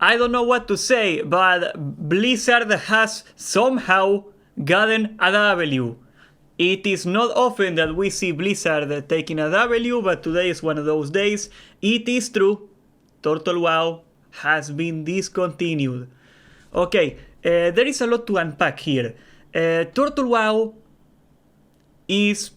I don't know what to say, but Blizzard has somehow gotten a W. It is not often that we see Blizzard taking a W, but today is one of those days. It is true, Turtle WoW has been discontinued. Okay, there is a lot to unpack here. Turtle WoW is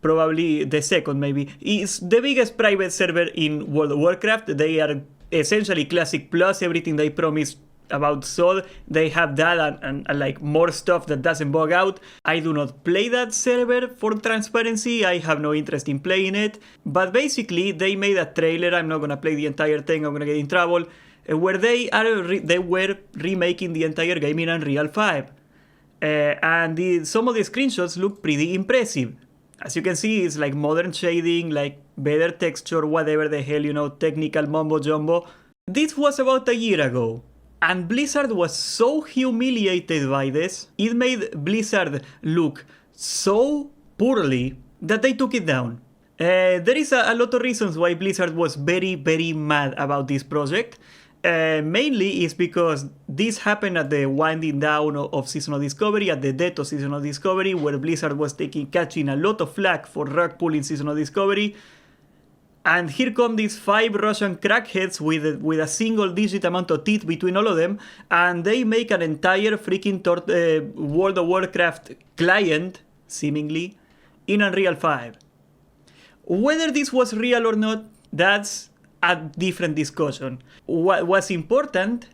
probably the second, maybe, is the biggest private server in World of Warcraft. They are essentially Classic Plus, everything they promised about Sword. They have that and like more stuff that doesn't bug out. I do not play that server for transparency. I have no interest in playing it. But basically, they made a trailer. I'm not gonna play the entire thing. I'm gonna get in trouble. Where they were remaking the entire game in Unreal 5. And some of the screenshots look pretty impressive. As you can see, it's like modern shading, like better texture, whatever the hell, you know, technical mumbo jumbo. This was about a year ago. And Blizzard was so humiliated by this, it made Blizzard look so poorly that they took it down. There is a lot of reasons why Blizzard was very, very mad about this project. Mainly is because this happened at the winding down of Seasonal Discovery, at the death of Seasonal Discovery, where Blizzard was catching a lot of flack for rug pulling Seasonal Discovery. And here come these 5 Russian crackheads with a single digit amount of teeth between all of them, and they make an entire freaking World of Warcraft client, seemingly, in Unreal 5. Whether this was real or not, that's a different discussion. What's important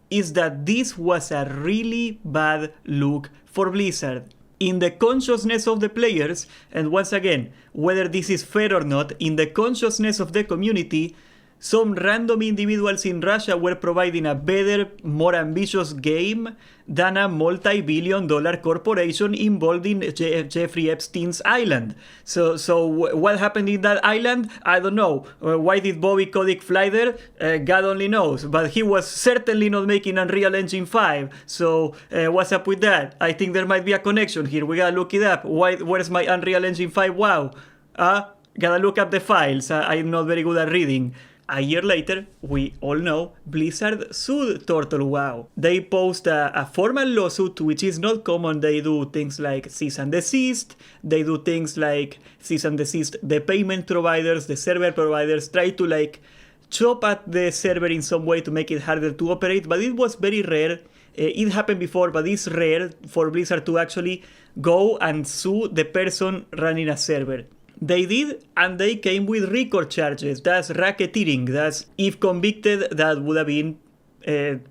is that this was a really bad look for Blizzard. In the consciousness of the players, and once again, whether this is fair or not, in the consciousness of the community, some random individuals in Russia were providing a better, more ambitious game than a multi-billion-dollar corporation involved in Jeffrey Epstein's island. So what happened in that island? I don't know. Why did Bobby Kotick fly there? God only knows. But he was certainly not making Unreal Engine 5. So what's up with that? I think there might be a connection here. We gotta look it up. Where's my Unreal Engine 5 WoW? Gotta look up the files. I'm not very good at reading. A year later, we all know, Blizzard sued Turtle WoW. They post a formal lawsuit, which is not common. They do things like cease and desist. They do things like cease and desist the payment providers, the server providers, try to like chop at the server in some way to make it harder to operate. But it was very rare. It happened before, but it's rare for Blizzard to actually go and sue the person running a server. They did, and they came with record charges. That's racketeering. That's, if convicted, that would have been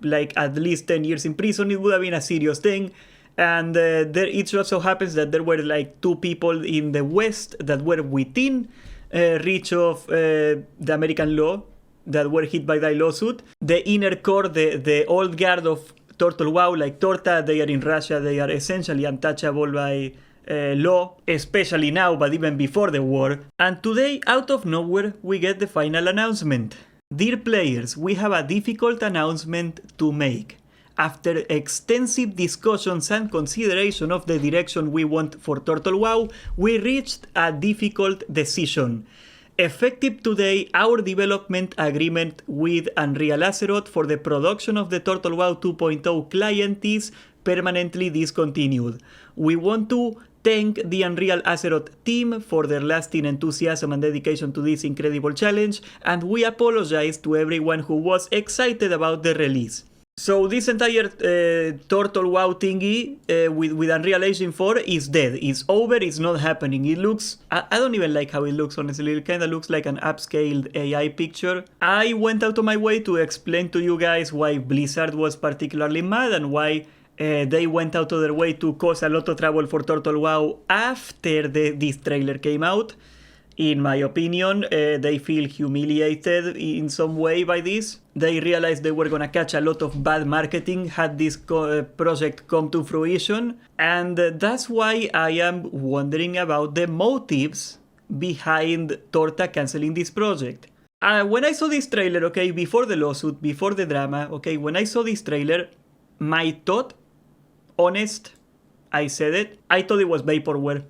like at least 10 years in prison. It would have been a serious thing. And it just so happens that there were like 2 people in the West that were within reach of the American law that were hit by that lawsuit. The inner core, the old guard of Turtle WoW, like Torta, they are in Russia. They are essentially untouchable by law, especially now, but even before the war. And today, out of nowhere, we get the final announcement. Dear players, we have a difficult announcement to make. After extensive discussions and consideration of the direction we want for Turtle WoW, we reached a difficult decision. Effective today, our development agreement with Unreal Azeroth for the production of the Turtle WoW 2.0 client is permanently discontinued. We want to thank the Unreal Azeroth team for their lasting enthusiasm and dedication to this incredible challenge, and we apologize to everyone who was excited about the release. So this entire Turtle WoW thingy with Unreal Engine 4 is dead. It's over, it's not happening. It looks... I don't even like how it looks, honestly. It kind of looks like an upscaled AI picture. I went out of my way to explain to you guys why Blizzard was particularly mad and why they went out of their way to cause a lot of trouble for Turtle WoW after this trailer came out. In my opinion, they feel humiliated in some way by this. They realized they were gonna catch a lot of bad marketing had this project come to fruition. And that's why I am wondering about the motives behind Torta canceling this project. When I saw this trailer, okay, before the lawsuit, before the drama, okay, when I saw this trailer, my thought, honest, I said it, I thought it was vaporware.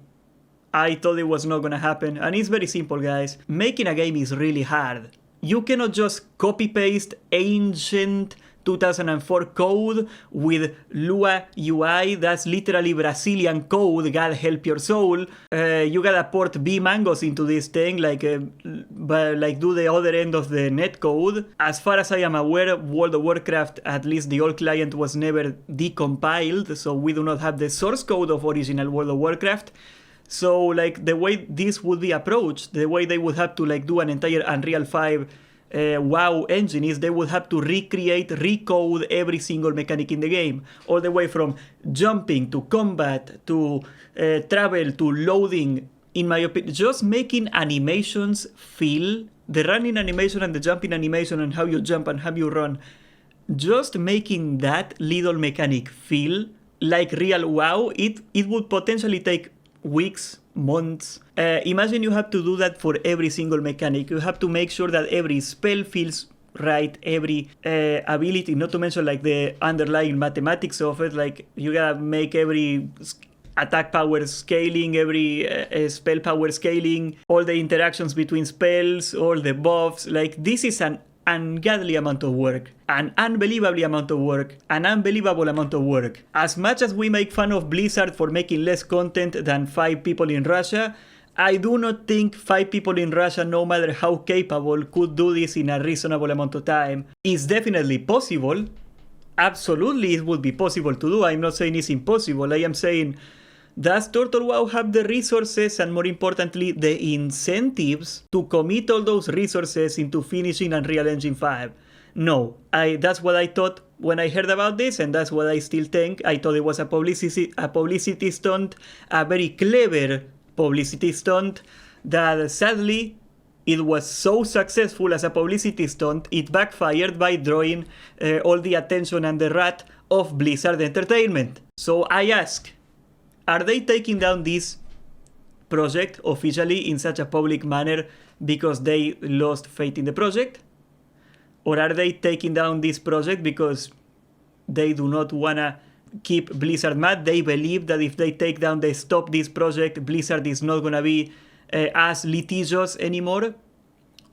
I thought it was not gonna happen, and it's very simple, guys. Making a game is really hard. You cannot just copy-paste ancient 2004 code with Lua UI. That's literally Brazilian code. God help your soul. You gotta port B mangoes into this thing, but like do the other end of the netcode. As far as I am aware, World of Warcraft, at least the old client, was never decompiled, so we do not have the source code of original World of Warcraft. So like the way this would be approached, the way they would have to like do an entire Unreal 5 WoW engine is they would have to recode every single mechanic in the game, all the way from jumping to combat to travel to loading. In my opinion, just making animations feel, the running animation and the jumping animation and how you jump and how you run, just making that little mechanic feel like real WoW, it would potentially take weeks, months. Imagine you have to do that for every single mechanic. You have to make sure that every spell feels right, every ability, not to mention like the underlying mathematics of it, like you gotta make every attack power scaling, every spell power scaling, all the interactions between spells, all the buffs. Like this is an ungodly amount of work, an unbelievable amount of work, an unbelievable amount of work. As much as we make fun of Blizzard for making less content than 5 people in Russia, I do not think 5 people in Russia, no matter how capable, could do this in a reasonable amount of time. It's definitely possible. Absolutely it would be possible to do. I'm not saying it's impossible. I am saying, does Turtle WoW have the resources and, more importantly, the incentives to commit all those resources into finishing Unreal Engine 5? No. That's what I thought when I heard about this, and that's what I still think. I thought it was a publicity stunt, a very clever publicity stunt, that sadly it was so successful as a publicity stunt, it backfired by drawing all the attention and the wrath of Blizzard Entertainment. So I ask, are they taking down this project officially in such a public manner because they lost faith in the project? Or are they taking down this project because they do not want to keep Blizzard mad? They believe that if they take down, they stop this project, Blizzard is not going to be as litigious anymore?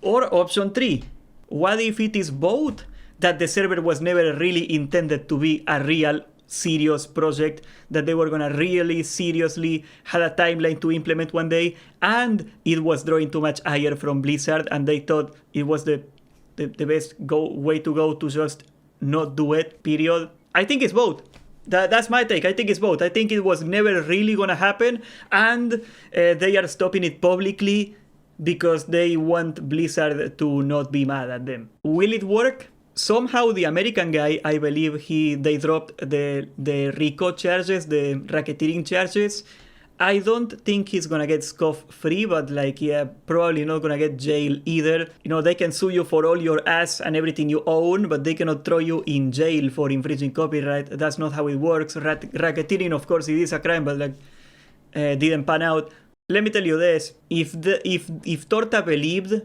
Or option 3, what if it is both? That the server was never really intended to be a real serious project, that they were gonna really seriously had a timeline to implement one day, and it was drawing too much ire from Blizzard, and they thought it was the best way to go to just not do it, period. I think it's both. That's my take. I think it's both. I think it was never really gonna happen, and they are stopping it publicly because they want Blizzard to not be mad at them. Will it work? Somehow the American guy, I believe they dropped the RICO charges, the racketeering charges. I don't think he's gonna get scuff-free, but like, yeah, probably not gonna get jail either. You know, they can sue you for all your ass and everything you own, but they cannot throw you in jail for infringing copyright. That's not how it works. Racketeering, of course, it is a crime, but like, didn't pan out. Let me tell you this: if Torta believed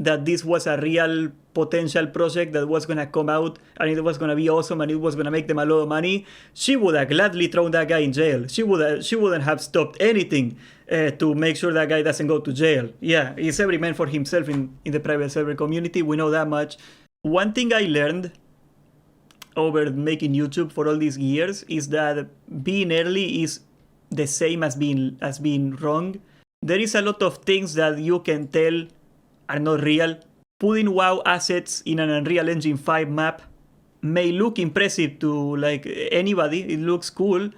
that this was a real potential project that was gonna come out and it was gonna be awesome and it was gonna make them a lot of money, she would have gladly thrown that guy in jail. She wouldn't have stopped anything to make sure that guy doesn't go to jail. Yeah, he's every man for himself in the private server community. We know that much. One thing I learned over making YouTube for all these years is that being early is the same as being wrong. There is a lot of things that you can tell are not real. Putting WoW assets in an Unreal Engine 5 map may look impressive to like anybody. It looks cool,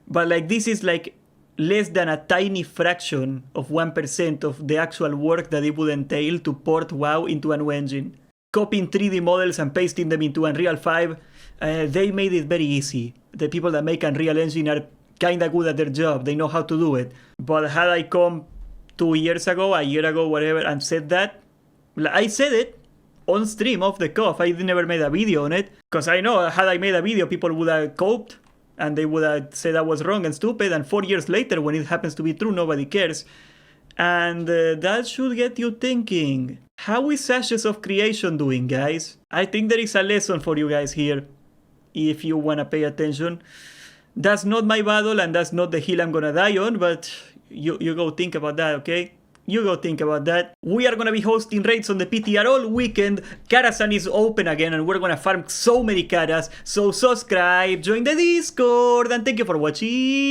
but like this is like less than a tiny fraction of 1% of the actual work that it would entail to port WoW into a new engine. Copying 3D models and pasting them into Unreal 5, they made it very easy. The people that make Unreal Engine are kinda good at their job. They know how to do it. But had I come 2 years ago, a year ago, whatever, and said that, I said it on stream off the cuff. I never made a video on it because I know had I made a video, people would have coped and they would have said I was wrong and stupid. And 4 years later, when it happens to be true, nobody cares. And that should get you thinking. How is Ashes of Creation doing, guys? I think there is a lesson for you guys here if you want to pay attention. That's not my battle and that's not the hill I'm gonna die on, but you go think about that, okay? You go think about that. We are gonna be hosting raids on the PTR all weekend. Karazhan is open again and we're gonna farm so many Karas. So subscribe, join the Discord, and thank you for watching.